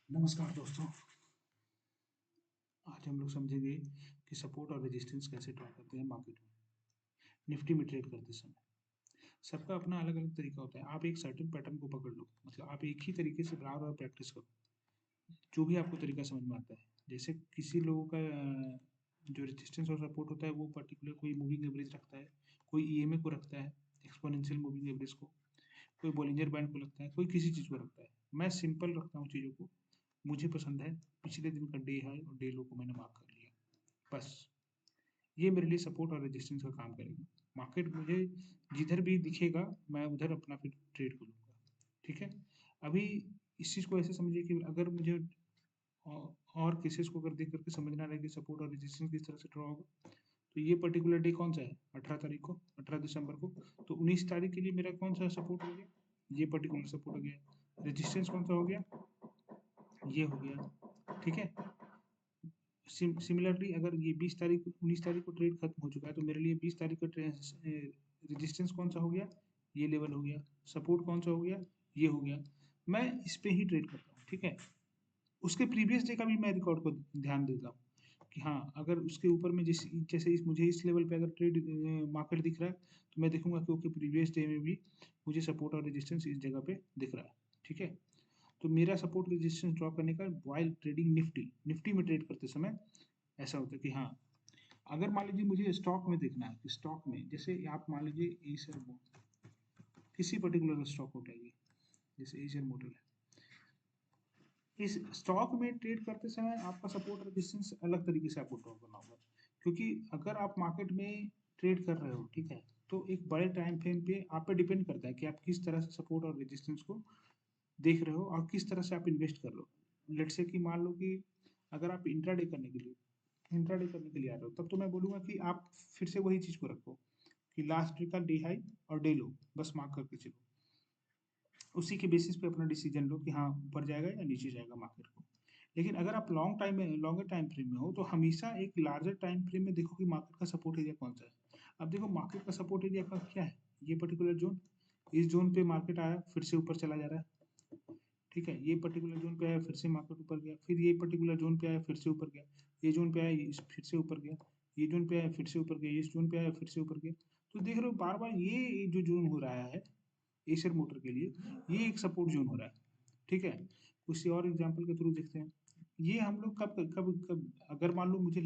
नमस्कार दोस्तों। आज हम लोग समझेंगे कि सपोर्ट और रेजिस्टेंस कैसे ड्रॉ करते हैं मार्केट में, निफ्टी में ट्रेड करते समय। सबका अपना अलग अलग तरीका होता है। आप एक सर्टेन पैटर्न को पकड़ लो, मतलब आप एक ही तरीके से बार बार प्रैक्टिस करो, जो भी आपको तरीका समझ में आता है। जैसे किसी लोगों का जो रेजिस्टेंस और सपोर्ट होता है वो पर्टिकुलर कोई मूविंग एवरेज रखता है, कोई ईएमए को रखता है, एक्सपोनेंशियल मूविंग एवरेज को, कोई बॉलिंजर बैंड को रखता है, कोई किसी चीज़ को रखता है। मैं सिंपल रखता हूँ चीज़ों को। मुझे पसंद है पिछले दिन का डे हाई और डे लो को मैंने मार्क कर लिया, बस। ये मेरे लिए सपोर्ट और रेजिस्टेंस का काम करेगा। मार्केट मुझे जिधर भी दिखेगा मैं उधर अपना फिर ट्रेड करूँगा, ठीक है। अभी इस चीज़ को ऐसे समझिए कि अगर मुझे और केसेस को अगर देख करके समझना रहे कि सपोर्ट और रेजिस्टेंस किस तरह से ड्रॉ होगा, तो ये पर्टिकुलर डे कौन सा है, 18 तारीख को, 18 दिसंबर को। तो 19 तारीख के लिए मेरा कौन सा सपोर्ट हो गया, ये पर्टिकुलर सपोर्ट हो गया। रेजिस्टेंस कौन सा हो गया, ये हो गया, ठीक है। सिमिलरली अगर ये 20 तारीख 19 तारीख को ट्रेड खत्म हो चुका है, तो मेरे लिए 20 तारीख का रेजिस्टेंस कौन सा हो गया, ये लेवल हो गया। सपोर्ट कौन सा हो गया, ये हो गया। मैं इस पे ही ट्रेड करता हूँ, ठीक है। उसके प्रीवियस डे का भी मैं रिकॉर्ड को ध्यान देता हूँ कि हाँ, अगर उसके ऊपर में जैसे मुझे इस लेवल पे अगर ट्रेड मार्केट दिख रहा है, तो मैं देखूंगा कि ओके प्रीवियस डे में भी मुझे सपोर्ट और रेजिस्टेंस इस जगह पे दिख रहा है, ठीक है। तो मेरा सपोर्ट रेजिस्टेंस ड्रॉ करने का वाइल ट्रेडिंग निफ्टी निफ्टी में ट्रेड करते समय ऐसा होता है कि हाँ, अगर मान लीजिए मुझे स्टॉक में देखना है कि स्टॉक में जैसे आप मान लीजिए एशियन किसी पर्टिकुलर स्टॉक को उठाइए, जैसे एशियन मोटर है। इस स्टॉक में ट्रेड करते समय आपका सपोर्ट रेजिस्टेंस अलग तरीके से आपको ड्रॉ करना होगा, क्योंकि अगर आप मार्केट में ट्रेड कर रहे हो, ठीक है, तो एक बड़े टाइम फ्रेम पे आप पे डिपेंड करता है कि आप किस तरह से सपोर्ट और रेजिस्टेंस को देख रहे हो और किस तरह से आप इन्वेस्ट कर रहे हो। लेट्स से कि मान लो कि अगर आप इंट्राडे करने के लिए आ रहे हो, तब तो मैं बोलूँगा कि आप फिर से वही चीज़ को रखो कि लास्ट डे का डे हाई और डे लो बस मार्क करके चलो। उसी के बेसिस पे अपना डिसीजन लो कि हाँ, ऊपर जाएगा या नीचे जाएगा मार्केट को। लेकिन अगर आप लॉन्गर टाइम फ्रेम में हो, तो हमेशा एक लार्जर टाइम फ्रेम में देखो कि मार्केट का सपोर्ट एरिया कौन सा है। अब देखो मार्केट का सपोर्ट एरिया का क्या है, ये पर्टिकुलर जोन। इस जोन पे मार्केट आया, फिर से ऊपर चला जा रहा है, ठीक है। ये पर्टिकुलर जोन पे आया, फिर से मार्केट ऊपर गया, फिर ये पर्टिकुलर जोन पे आया, फिर से ऊपर गया। ये जोन पे आया, फिर से ऊपर गया। ये जोन पे आया, फिर से ऊपर गया। इस जोन पे आया, फिर से ऊपर गया। तो देख रहे हो बार बार ये जो जोन हो रहा है एशियर मोटर के लिए, ये एक सपोर्ट जोन हो रहा है, ठीक है। किसी और एग्जांपल के थ्रू देखते हैं। ये हम लोग कब कब कब अगर मान लो मुझे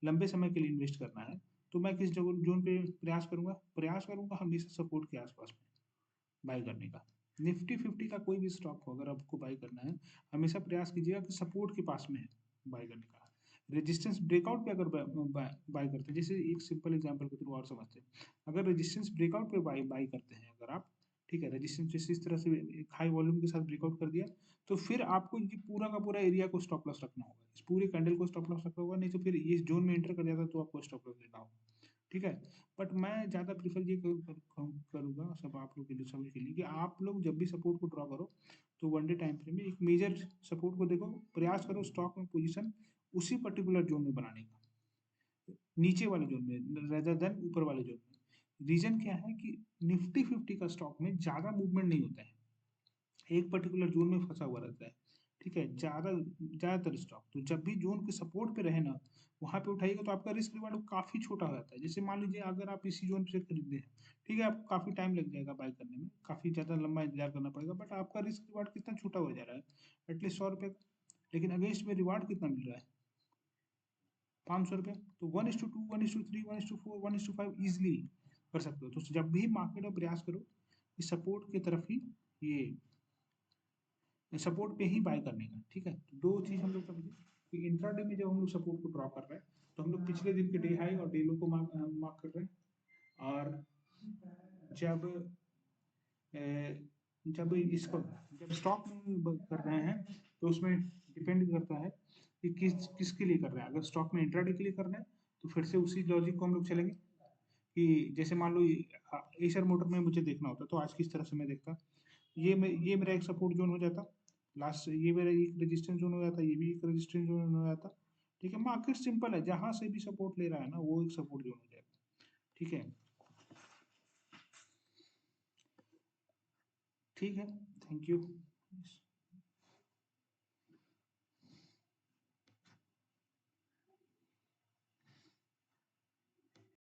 लंबे समय के लिए इन्वेस्ट करना है, तो मैं किस जोन पे प्रयास करूंगा हमेशा सपोर्ट के आसपास में बाय करने का। निफ्टी फिफ्टी का कोई भी स्टॉक हो, अगर आपको बाय करना है, हमेशा प्रयास कीजिएगा कि सपोर्ट के पास में है बाय करने का। रेजिस्टेंस ब्रेकआउट पे अगर बाय करते हैं, जैसे एक सिंपल एग्जांपल के थ्रू और समझते हैं। अगर रेजिस्टेंस ब्रेकआउट पे बाय बाय करते हैं अगर आप, ठीक है, रेजिस्टेंस जैसे इस तरह से एक हाई वॉल्यूम के साथ ब्रेकआउट कर दिया, तो फिर आपको ये पूरा का पूरा एरिया को स्टॉप लॉस रखना होगा, इस पूरे कैंडल को स्टॉप लॉस रखना होगा, नहीं तो फिर इस जोन में एंटर कर जाता है तो आपको स्टॉप लॉस लेना होगा, ठीक है। बट मैं ज़्यादा प्रीफर ये करूँगा सब आप लोग के लिए, सभी के लिए, कि आप लोग जब भी सपोर्ट को ड्रॉ करो, तो वन डे टाइम फ्रेम में एक मेजर सपोर्ट को देखो, प्रयास करो स्टॉक में पोजीशन उसी पर्टिकुलर जोन में बनाने का, नीचे वाले जोन में रेदर देन ऊपर वाले जोन में। रीजन क्या है कि निफ्टी फिफ्टी का स्टॉक में ज़्यादा मूवमेंट नहीं होता है, एक पर्टिकुलर जोन में फंसा हुआ रहता है, ठीक है। ज़्यादातर स्टॉक तो जब भी जोन के सपोर्ट पे रहे ना, वहाँ पे उठाइएगा तो आपका रिस्क रिवार्ड काफ़ी छोटा हो जाता है। जैसे मान लीजिए अगर आप इसी जोन से खरीदे हैं, ठीक है, आपको काफ़ी टाइम लग जाएगा बाय करने में, काफ़ी ज़्यादा लंबा इंतजार करना पड़ेगा, बट आपका रिस्क रिवार्ड कितना छोटा हो जा रहा है, एटलीस्ट 100 रुपये का। लेकिन अगेंस्ट में रिवार्ड कितना मिल रहा है, 500 रुपये। तो 1:2, 1:3, 1:4, 1:5 ईजिली कर सकते हो। तो जब भी मार्केट में प्रयास करो इस सपोर्ट की तरफ ही, ये सपोर्ट पे ही बाय करने का, ठीक है। तो दो चीज हम लोग समझे कि इंट्राडे में जब हम लोग सपोर्ट को ड्रॉ कर रहे हैं, तो हम लोग पिछले दिन के डे हाई और डे लो को मार्क कर रहे हैं। और जब अ, जब इसको जब स्टॉक में कर रहे हैं, तो उसमें डिपेंड करता है कि किसके लिए कर रहे हैं। अगर स्टॉक में इंट्राडे के लिए कर रहे हैं, तो फिर से उसी लॉजिक को हम लोग चलेंगे कि जैसे मान लो एशियर मोटर में मुझे देखना होता, तो आज किस तरह से मैं देखता, ये मेरा एक सपोर्ट जोन हो जाता, लास्ट ये मेरा एक रेजिस्टेंस जोन हो जाता, ये भी एक रेजिस्टेंस जोन हो जाता, ठीक है। मार्केट सिंपल है, जहां से भी सपोर्ट ले रहा है ना, वो एक सपोर्ट जोन हो जाएगा, ठीक है। ठीक है, थैंक यू।